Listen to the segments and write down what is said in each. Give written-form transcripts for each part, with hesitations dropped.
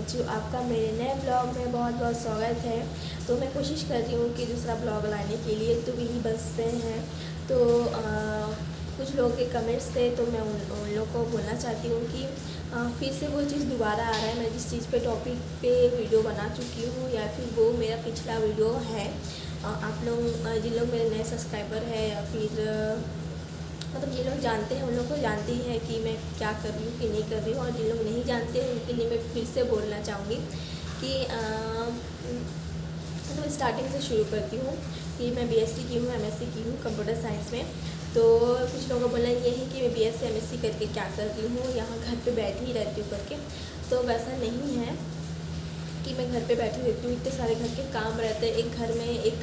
बच्चों, आपका मेरे नए ब्लॉग में बहुत बहुत स्वागत है। तो मैं कोशिश कर रही हूँ कि दूसरा ब्लॉग लाने के लिए, तो यही बसते हैं। तो कुछ लोगों के कमेंट्स थे, तो मैं उन लोगों को बोलना चाहती हूँ कि फिर से वो चीज़ दोबारा आ रहा है। मैं जिस चीज़ पे टॉपिक पे वीडियो बना चुकी हूँ या फिर वो मेरा पिछला वीडियो है, आप लोग जिन लोग मेरे नए सब्सक्राइबर है या फिर मतलब ये लोग जानते हैं, उन लोग को जानते ही है कि मैं क्या कर रही हूँ कि नहीं कर रही हूँ। और जिन लोग नहीं जानते हैं उनके लिए मैं फिर से बोलना चाहूँगी कि मतलब स्टार्टिंग से शुरू करती हूँ कि मैं बीएससी की हूँ, एमएससी की हूँ कंप्यूटर साइंस में। तो कुछ लोगों का बोलना ये है कि मैं बीएससी एमएससी करके क्या कर रही हूँ, यहाँ घर पे बैठी ही रहती हूँ करके। तो वैसा नहीं है कि मैं घर पे बैठी रहती हूँ। इतने सारे घर के काम रहते हैं एक घर में। एक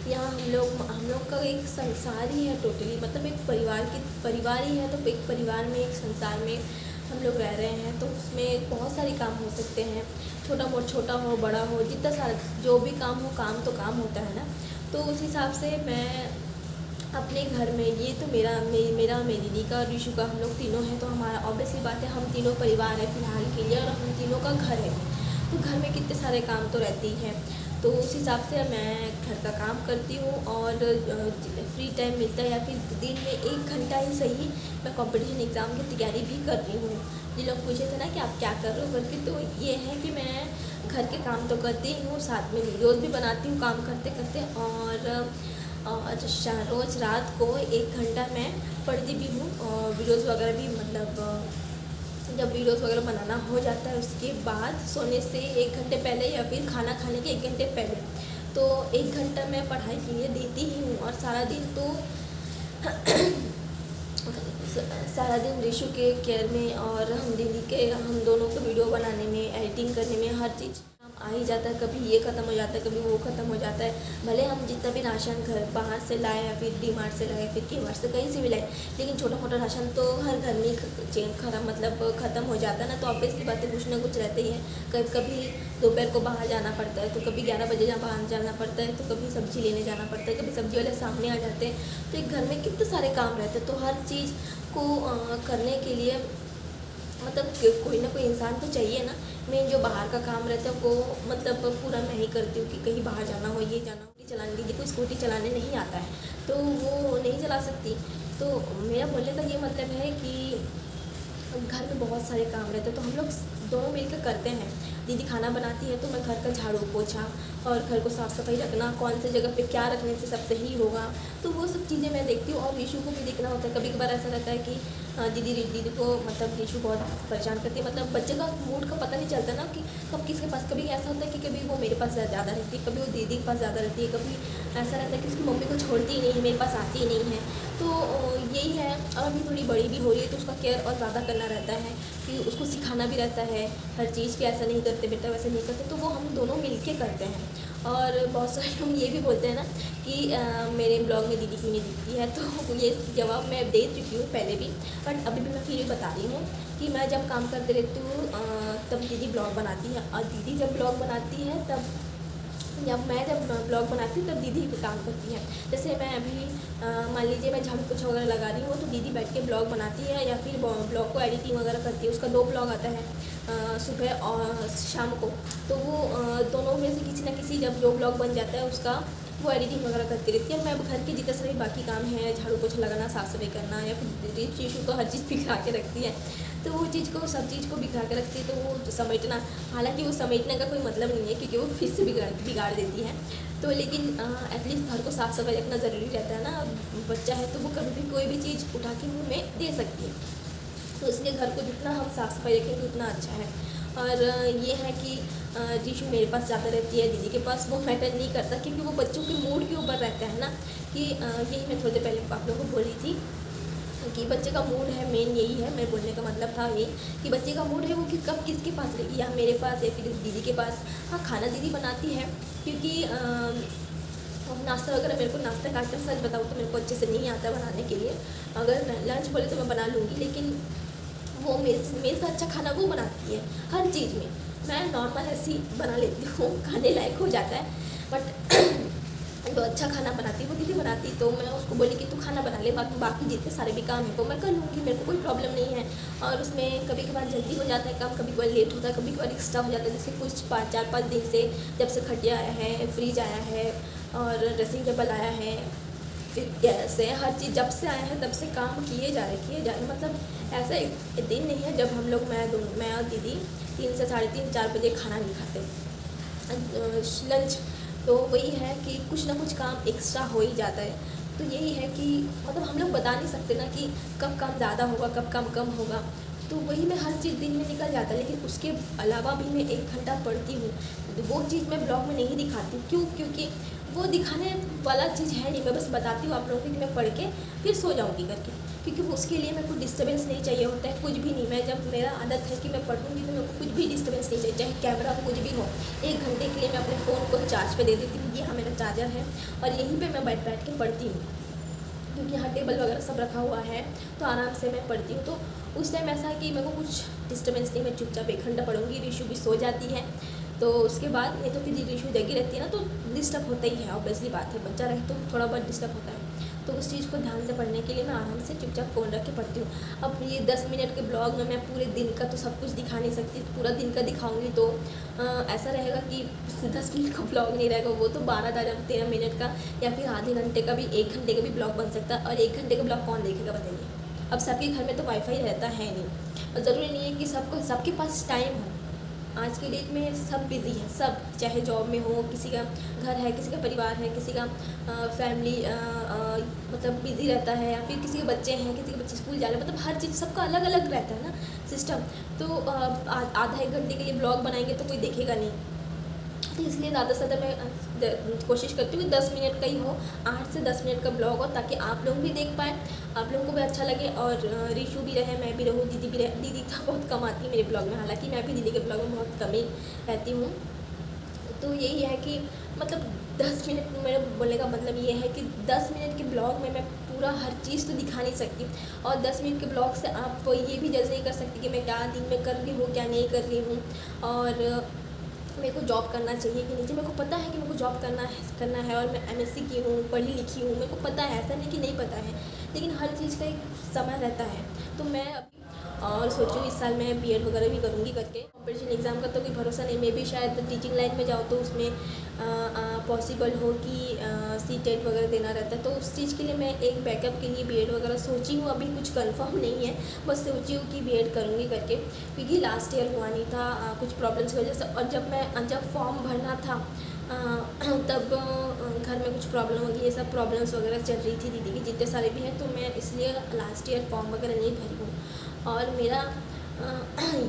यहाँ हम लोग का एक संसार ही है टोटली, मतलब एक परिवार ही है। तो एक परिवार में, एक संसार में हम लोग रह रहे हैं, तो उसमें बहुत सारे काम हो सकते हैं। छोटा हो बड़ा हो, जितना सारा जो भी काम हो, काम तो काम होता है ना। तो उस हिसाब से मैं अपने घर में, ये तो मेरा मेरी दीदी का और ऋषु का, हम लोग तीनों हैं। तो हमारा ऑब्वियसली बात है, हम तीनों परिवार है फिलहाल के लिए, और हम तीनों का घर है। तो घर में कितने सारे काम तो रहते ही हैं। तो उस हिसाब से मैं घर का काम करती हूँ, और फ्री टाइम मिलता है या फिर दिन में 1 घंटा ही सही, मैं कंपटीशन एग्ज़ाम की तैयारी भी कर रही हूँ। जिन लोग पूछे थे ना कि आप क्या कर रहे हो करके, तो ये है कि मैं घर के काम तो करती ही हूँ, साथ में वीडियोज़ भी बनाती हूँ काम करते करते। और रोज़ रात को 1 घंटा मैं पढ़ती भी हूँ, और वीडियोज़ वगैरह भी, मतलब जब वीडियोस वगैरह बनाना हो जाता है उसके बाद सोने से 1 घंटे पहले या फिर खाना खाने के 1 घंटे पहले, तो 1 घंटा मैं पढ़ाई के लिए देती ही हूँ। और सारा दिन तो सारा दिन ऋषु के केयर में और हम दोनों को वीडियो बनाने में, एडिटिंग करने में, हर चीज़ आ ही जाता है। कभी ये ख़त्म हो जाता है, कभी वो ख़त्म हो जाता है। भले हम जितना भी राशन घर बाहर से लाए या फिर डीमार्ट से लाए, फिर के मार्ट से कहीं से भी लाए, लेकिन छोटा मोटा राशन तो हर घर में ख़त्म हो जाता है ना। तो ऑब्वियसली बातें कुछ ना कुछ रहते ही है। कभी दोपहर को बाहर जाना पड़ता है, तो कभी 11 बजे बाहर जाना पड़ता है, तो कभी सब्ज़ी लेने जाना पड़ता है, कभी सब्ज़ी वाले सामने आ जाते हैं। तो एक घर में कितने सारे काम रहते हैं। तो हर चीज़ को करने के लिए मतलब कोई ना कोई इंसान तो चाहिए ना। मेन जो बाहर का काम रहता है वो मतलब पूरा मैं ही करती हूँ कि कहीं बाहर जाना हो, ये जाना हो, चलाने दीदी को स्कूटी चलाने नहीं आता है, तो वो नहीं चला सकती। तो मेरा बोलने का ये मतलब है कि घर में बहुत सारे काम रहते हैं, तो हम लोग दोनों मिलकर करते हैं। दीदी खाना बनाती है तो मैं घर का झाड़ू पोछा और घर को साफ़ सफाई रखना, कौन से जगह पे क्या रखने से सब सही होगा, तो वो सब चीज़ें मैं देखती हूँ। और ऋषु को भी देखना होता है। कभी कभार ऐसा रहता है कि दीदी को, मतलब ऋषु बहुत परेशान करती है। मतलब बच्चे का मूड का पता नहीं चलता ना कि कब किसके पास। कभी ऐसा होता है कि कभी वो मेरे पास ज़्यादा रहती है, कभी वो दीदी के पास ज़्यादा रहती है, कभी ऐसा रहता है कि उसकी मम्मी को छोड़ती ही नहीं है, मेरे पास आती ही नहीं है। तो यही है। और अभी थोड़ी बड़ी भी हो रही है, तो उसका केयर और ज़्यादा करना रहता है कि उसको सिखाना भी रहता है हर चीज़ कि ऐसा नहीं करते बेटा, वैसे नहीं करते। तो वो हम दोनों मिल के करते हैं। और बहुत सारे लोग ये भी बोलते हैं ना कि मेरे ब्लॉग में दीदी क्यों नहीं दिखती है, तो ये जवाब मैं दे चुकी हूँ पहले भी, बट अभी भी मैं फिर भी बता रही हूँ कि मैं जब काम करते रहती हूँ तब दीदी ब्लॉग बनाती है, और दीदी जब ब्लॉग बनाती है तब जब ब्लॉग बनाती हूँ तब दीदी भी काम करती है। जैसे मैं अभी मान लीजिए मैं झाड़ू पोछा वगैरह लगा रही हूँ, तो दीदी बैठ के ब्लॉग बनाती है या फिर ब्लॉग को एडिटिंग वगैरह करती है। उसका 2 ब्लॉग आता है सुबह और शाम को, तो वो दोनों में से किसी ना किसी, जब जो ब्लॉग बन जाता है उसका वो एडिटिंग वगैरह करती रहती है। मैं घर के जितने सारे बाकी काम हैं, झाड़ू पोछा लगाना, साफ़ सफाई करना, या फिर टिशू तो हर चीज़ बिखरा के रखती है, तो वो सब चीज़ को बिखरा के रखती है। तो वो समेटना, हालांकि वो समेटने का कोई मतलब नहीं है क्योंकि वो फिर से बिगाड़ देती है। तो लेकिन एटलीस्ट घर को साफ़ सफाई रखना ज़रूरी रहता है ना। बच्चा है तो वो कभी भी कोई भी चीज़ उठा के मुँह में दे सकती है, तो इसलिए घर को जितना हम साफ़ सफाई रखेंगे उतना अच्छा है। और ये है कि ऋषु मेरे पास ज़्यादा रहती है, दीदी के पास वो मैटर नहीं करता, क्योंकि वो बच्चों के मूड के ऊपर रहता है ना। कि यही मैं थोड़ी देर पहले आप लोगों को बोली थी कि बच्चे का मूड है, मेन यही है। मेरे बोलने का मतलब था ये कि बच्चे का मूड है वो कि कब किसके पास रहेगी, या मेरे पास या फिर दीदी के पास। हाँ, खाना दीदी बनाती है क्योंकि नाश्ता वगैरह, मेरे को नाश्ता का आइटम सच बताऊँ तो मेरे को अच्छे से नहीं आता बनाने के लिए। अगर लंच बोले तो मैं बना लूँगी, लेकिन वो मेरे से अच्छा खाना वो बनाती है हर चीज़ में। मैं नॉर्मल ऐसी बना लेती हूँ, खाने लायक हो जाता है, बट तो अच्छा खाना बनाती, वो दीदी बनाती, तो मैं उसको बोली कि तू खाना बना ले, बाकी जितने सारे भी काम है तो मैं कर लूँगी, मेरे को कोई प्रॉब्लम नहीं है। और उसमें कभी कभार जल्दी हो जाता है काम, कभी कभार लेट होता है, कभी कभार एक्स्ट्रा हो जाता है। जैसे कुछ 4-5 दिन से जब से खटिया आया है, फ्रिज आया है और ड्रेसिंग टेबल आया है, फिर गैस है, हर चीज़ जब से आया है तब से काम किए जा रहे मतलब ऐसा एक दिन नहीं है जब हम लोग मैं और दीदी 3 से 3:30-4 बजे खाना नहीं खाते लंच। तो वही है कि कुछ ना कुछ काम एक्स्ट्रा हो ही जाता है। तो यही है कि मतलब हम लोग बता नहीं सकते ना कि कब काम ज़्यादा होगा, कब काम कम होगा। तो वही मैं हर चीज़ दिन में निकल जाता है, लेकिन उसके अलावा भी मैं 1 घंटा पढ़ती हूँ। वो चीज़ मैं ब्लॉग में नहीं दिखाती, क्यों? क्योंकि वो दिखाने वाला चीज़ है नहीं। मैं बस बताती हूँ आप लोगों को कि मैं पढ़ के फिर सो जाऊँगी करके, क्योंकि उसके लिए मेरे को डिस्टर्बेंस नहीं चाहिए होता है, कुछ भी नहीं। मैं जब मेरा आदत है कि मैं पढ़ूँगी तो मेरे को कुछ भी डिस्टर्बेंस नहीं चाहिए, चाहे कैमरा कुछ भी हो। 1 घंटे के लिए मैं अपने फ़ोन को चार्ज पे दे देती हूँ, ये हाँ मेरा चार्जर है, और यहीं पे मैं बैठ के पढ़ती हूँ, क्योंकि यहाँ टेबल वगैरह सब रखा हुआ है, तो आराम से मैं पढ़ती हूँ। तो उस टाइम ऐसा है कि मेरे को कुछ डिस्टर्बेंस नहीं, मैं चुपचाप 1 घंटा पढ़ूँगी। रिशु भी सो जाती है, तो उसके बाद नहीं तो फिर रिशु जगी रहती है ना, तो डिस्टर्ब होता ही है, ऑब्वियसली बात है, बच्चा रहे तो थोड़ा बहुत डिस्टर्ब होता है। तो उस चीज़ को ध्यान से पढ़ने के लिए मैं आराम से चुपचाप फ़ोन रख के पढ़ती हूँ। अब ये 10 मिनट के ब्लॉग में मैं पूरे दिन का तो सब कुछ दिखा नहीं सकती, पूरा दिन का दिखाऊंगी तो ऐसा रहेगा कि 10 मिनट का ब्लॉग नहीं रहेगा, वो तो 12-13 मिनट का या फिर आधे घंटे का भी, 1 घंटे का भी ब्लॉग बन सकता है। और 1 घंटे का ब्लॉग कौन देखेगा बताइए? अब सबके घर में तो वाईफाई रहता है नहीं, और ज़रूरी नहीं है कि सबके पास टाइम हो। आज की डेट में सब बिज़ी हैं, सब, चाहे जॉब में हो, किसी का घर है, किसी का परिवार है, किसी का फैमिली मतलब बिज़ी रहता है, या फिर किसी के बच्चे हैं, किसी के बच्चे स्कूल जा रहे हैं, मतलब हर चीज़ सबका अलग अलग रहता है ना सिस्टम। तो आधा 1 घंटे के लिए ब्लॉग बनाएंगे तो कोई देखेगा नहीं, तो इसलिए ज़्यादा से ज़्यादा मैं कोशिश करती हूँ कि 10 मिनट का ही हो, 8 से 10 मिनट का ब्लॉग हो, ताकि आप लोग भी देख पाएँ, आप लोगों को भी अच्छा लगे, और रिशु भी रहे, मैं भी रहूँ, दीदी भी रहे। दीदी तो बहुत कम आती है मेरे ब्लॉग में, हालांकि मैं भी दीदी के ब्लॉग में बहुत कम ही रहती हूँ। तो यही है कि मतलब 10 मिनट, मेरे बोलने का मतलब ये है कि 10 मिनट के ब्लॉग में मैं पूरा हर चीज़ तो दिखा नहीं सकती, और 10 मिनट के ब्लॉग से आप ये भी जज नहीं कर सकती कि मैं क्या दिन में कर रही हूँ, क्या नहीं कर रही हूँ, और मेरे को जॉब करना चाहिए कि नहीं चाहिए। मेरे को पता है कि मेरे को जॉब करना है, और मैं एमएससी की हूँ, पढ़ी लिखी हूँ, मेरे को पता है, ऐसा नहीं कि नहीं पता है, लेकिन हर चीज़ का एक समय रहता है। तो मैं अभी और सोची हूँ इस साल मैं बीएड वगैरह भी करूँगी करके। कॉम्पिटिशन एग्ज़ाम का तो कोई भरोसा नहीं, मैं भी शायद टीचिंग लाइन में जाऊँ तो उसमें पॉसिबल हो कि सीटेट वगैरह देना रहता है, तो उस चीज़ के लिए मैं एक बैकअप के लिए बीएड वगैरह सोची हूँ। अभी कुछ कंफर्म नहीं है, बस सोची हूँ कि बीएड करूँगी करके, क्योंकि लास्ट ईयर हुआ नहीं था कुछ प्रॉब्लम्स की वजह से, और जब फॉर्म भरना था तब घर में कुछ प्रॉब्लम होगी, ये सब प्रॉब्लम्स वगैरह चल रही थी दीदी की, जितने सारे भी हैं, तो मैं इसलिए लास्ट ईयर फॉर्म वगैरह नहीं भरी हूँ। और मेरा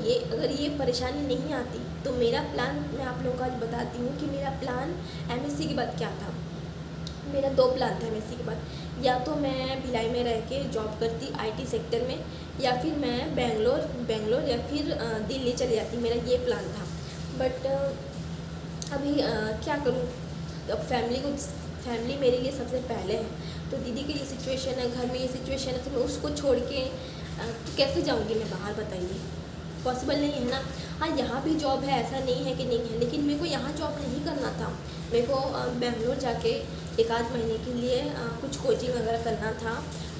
ये अगर ये परेशानी नहीं आती तो मेरा प्लान मैं आप लोगों को आज बताती हूँ कि मेरा प्लान एमएससी के बाद क्या था। मेरा 2 प्लान था एमएससी के बाद, या तो मैं भिलाई में रह के जॉब करती आईटी सेक्टर में, या फिर मैं बेंगलोर या फिर दिल्ली चली जाती, मेरा ये प्लान था। बट अभी क्या करूँ, अब फैमिली मेरे लिए सबसे पहले है, तो दीदी की ये सिचुएशन है, घर में ये सिचुएशन है, तो मैं उसको छोड़ के तो कैसे जाऊँगी मैं बाहर, बताइए? पॉसिबल नहीं है ना। हाँ, यहाँ भी जॉब है, ऐसा नहीं है कि नहीं है, लेकिन मेरे को यहाँ जॉब नहीं करना था, मेरे को बेंगलोर जाके 1-8 महीने के लिए कुछ कोचिंग वगैरह करना था।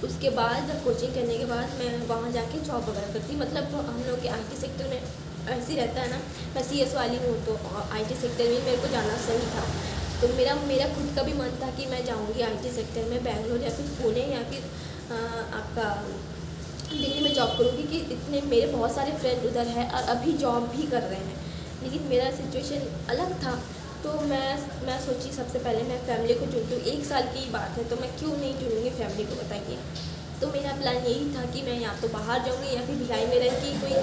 उसके बाद कोचिंग करने के बाद मैं वहाँ जाके जॉब वगैरह करती, मतलब हम लोग के आईटी सेक्टर में ऐसे ही रहता है ना, मैं सीएस वाली हूँ, तो आईटी सेक्टर में मेरे को जाना सही था। तो मेरा खुद का भी मन था कि मैं जाऊँगी आईटी सेक्टर में, बेंगलोर या फिर पुणे या फिर आपका दिल्ली में जॉब करूँगी, कि इतने मेरे बहुत सारे फ्रेंड उधर हैं और अभी जॉब भी कर रहे हैं, लेकिन मेरा सिचुएशन अलग था। तो मैं सोची सबसे पहले मैं फैमिली को चुनती हूँ, 1 साल की बात है, तो मैं क्यों नहीं चुनूँगी फैमिली को, बताइए? तो मेरा प्लान यही था कि मैं या तो बाहर जाऊँगी या फिर भिलाई में रह के कोई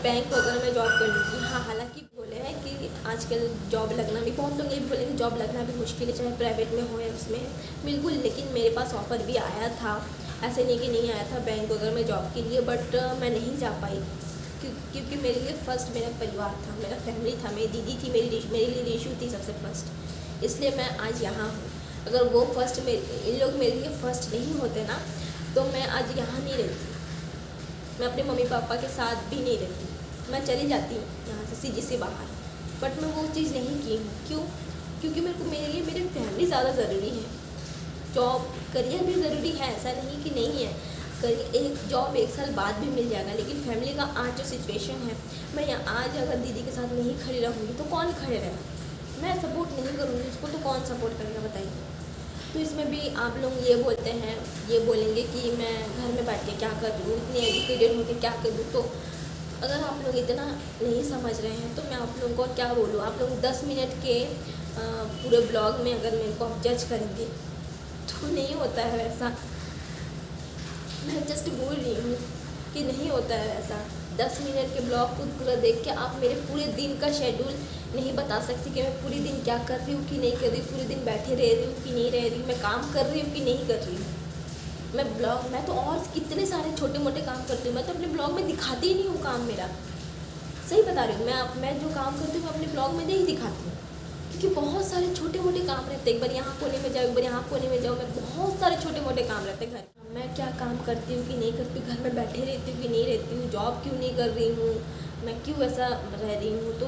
बैंक वगैरह में जॉब कर लूँगी। हाँ, हालांकि बोले हैं कि आजकल जॉब लगना भी, बहुत लोग ये बोले कि जॉब लगना भी मुश्किल है, चाहे प्राइवेट में हो या उसमें, बिल्कुल। लेकिन मेरे पास ऑफ़र भी आया था, ऐसे नहीं कि नहीं आया था बैंक वगैरह में जॉब के लिए, बट मैं नहीं जा पाई, क्योंकि मेरे लिए फ़र्स्ट मेरा परिवार था, मेरा फैमिली था, मेरी दीदी थी, मेरे लिए रिशु थी सबसे फर्स्ट, इसलिए मैं आज यहाँ हूँ। अगर वो फर्स्ट इन लोग मेरे लिए फ़र्स्ट नहीं होते ना, तो मैं आज यहाँ नहीं रहती, मैं अपने मम्मी पापा के साथ भी नहीं रहती, मैं चली जाती यहाँ से सीधी से बाहर। बट मैं वो चीज़ नहीं की हूँ, क्यों? क्योंकि मेरे लिए मेरी फैमिली ज़्यादा ज़रूरी है। जॉब करियर भी ज़रूरी है, ऐसा नहीं कि नहीं है। एक जॉब 1 साल बाद भी मिल जाएगा, लेकिन फैमिली का आज जो सिचुएशन है, मैं यहाँ आज अगर दीदी के साथ नहीं खड़ी रहूँगी तो कौन खड़े रहेगा? मैं सपोर्ट नहीं करूँगी उसको तो कौन सपोर्ट करेगा बताइए। तो इसमें भी आप लोग ये बोलते हैं, ये बोलेंगे कि मैं घर में बैठ के क्या कर रही हूँ, इतनी एजुकेटेड होकर क्या कर दूँ। तो अगर आप लोग इतना नहीं समझ रहे हैं तो मैं आप लोगों को क्या बोलूँ। आप लोग 10 मिनट के पूरे ब्लॉग में अगर मेरे को आप जज करेंगे तो नहीं होता है वैसा। मैं जस्ट बोल रही हूँ कि नहीं होता है ऐसा। 10 मिनट के ब्लॉग को पूरा देख के आप मेरे पूरे दिन का शेड्यूल नहीं बता सकती कि मैं पूरे दिन क्या कर रही हूँ कि नहीं कर रही, पूरे दिन बैठे रह रही हूँ कि नहीं रह रही, मैं काम कर रही हूँ कि नहीं कर रही हूँ। मैं तो और कितने सारे छोटे मोटे काम करती हूँ, मैं तो अपने ब्लॉग में दिखाती ही नहीं हूँ काम मेरा। सही बता रही हूँ, मैं जो काम करती हूँ मैं अपने ब्लॉग में नहीं दिखाती हूँ, क्योंकि बहुत सारे छोटे मोटे काम रहते हैं। एक बार यहाँ कोने में जाओ, एक बार यहाँ कोने में जाओ, मैं बहुत सारे छोटे मोटे काम रहते हैं घर। मैं क्या काम करती हूँ कि नहीं करती हूँ, घर में बैठे रहती हूँ कि नहीं रहती हूँ, जॉब क्यों नहीं कर रही हूँ, मैं क्यों ऐसा रह रही हूँ। तो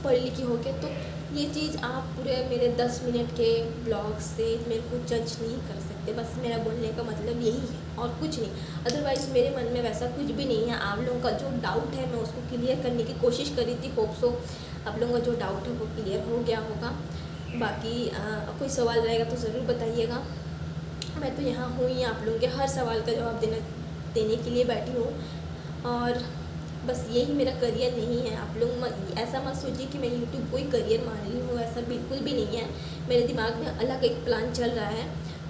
पढ़ी लिखी हो के तो ये चीज़ आप पूरे मेरे 10 मिनट के ब्लॉग से मेरे को जज नहीं कर सकते। बस मेरा बोलने का मतलब यही है और कुछ नहीं। अदरवाइज़ मेरे मन में वैसा कुछ भी नहीं है। आप लोगों का जो डाउट है मैं उसको क्लियर करने की कोशिश करी थी। होप सो आप लोगों का जो डाउट है वो क्लियर हो गया होगा। बाकी कोई सवाल रहेगा तो ज़रूर बताइएगा। मैं तो यहाँ हूँ ही आप लोगों के हर सवाल का जवाब देने के लिए बैठी हूँ। और बस यही मेरा करियर नहीं है। आप लोग ऐसा मत सोचिए कि मैं यूट्यूब को ही करियर मान ली हूँ, ऐसा बिल्कुल भी नहीं है। मेरे दिमाग में अलग एक प्लान चल रहा है,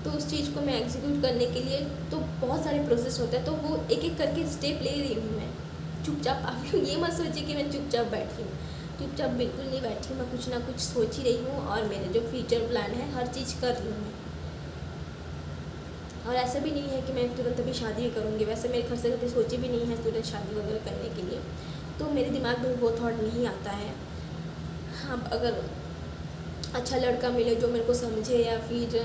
तो उस चीज़ को मैं एग्जीक्यूट करने के लिए तो बहुत सारे प्रोसेस होते हैं, तो वो एक एक करके स्टेप ले रही हूँ मैं चुपचाप। आप लोग ये मत सोचिए कि मैं चुपचाप बैठी हूँ, चुपचाप बिल्कुल नहीं बैठी हूँ। मैं कुछ ना कुछ सोच ही रही हूँ और मेरे जो फ्यूचर प्लान है हर चीज़ कर रही हूँ मैं। और ऐसा भी नहीं है कि मैं तुरंत अभी शादी भी करूँगी। वैसे मेरे घर से कभी सोची भी नहीं है तुरंत शादी वगैरह करने के लिए, तो मेरे दिमाग में वो थॉट नहीं आता है। हाँ, अगर अच्छा लड़का मिले जो मेरे को समझे या फिर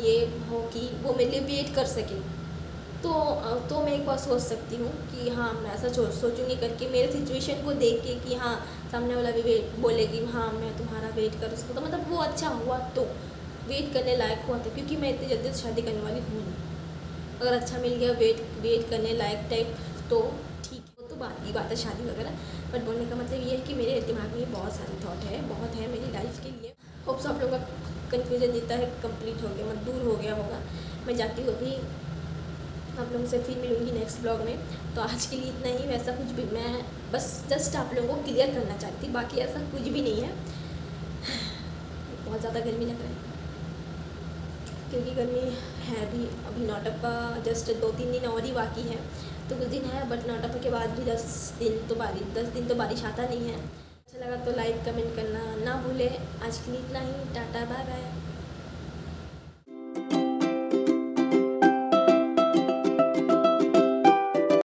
ये हो कि वो मेरे लिए वेट कर सके, तो मैं एक बार सोच सकती हूँ कि हाँ मैं ऐसा सोचूंगी करके, मेरे सिचुएशन को देख के कि हाँ सामने वाला भी वेट बोलेगी हाँ मैं तुम्हारा वेट कर सकता, तो मतलब वो अच्छा हुआ तो वेट करने लायक हुआ था। क्योंकि मैं इतनी जल्दी शादी करने वाली हूँ नहीं। अगर अच्छा मिल गया वेट करने लायक टाइप तो ठीक है, वो तो बात की बात है शादी वगैरह। बट बोलने का मतलब ये है कि मेरे दिमाग में बहुत सारे थॉट है, बहुत है मेरी लाइफ के लिए। होप्स आप लोगों का कन्फ्यूजन जितना है कंप्लीट हो गया, मतलब दूर हो गया होगा। मैं जाती हूँ अभी, आप लोगों से फिर मिलूँगी नेक्स्ट ब्लॉग में। तो आज के लिए इतना ही। वैसा कुछ भी मैं बस जस्ट आप लोगों को क्लियर करना चाहती थी, बाकी ऐसा कुछ भी नहीं है। बहुत ज़्यादा गर्मी लग रहा है क्योंकि गर्मी है भी। अभी नौटप्पा जस्ट 2-3 दिन और ही बाकी है, तो कुछ दिन है। बट नौटप्पा के बाद भी 10 दिन तो बारिश आता नहीं है। अच्छा लगा तो लाइक कमेंट करना ना भूले। आज के लिए इतना ही। Tata bye bye.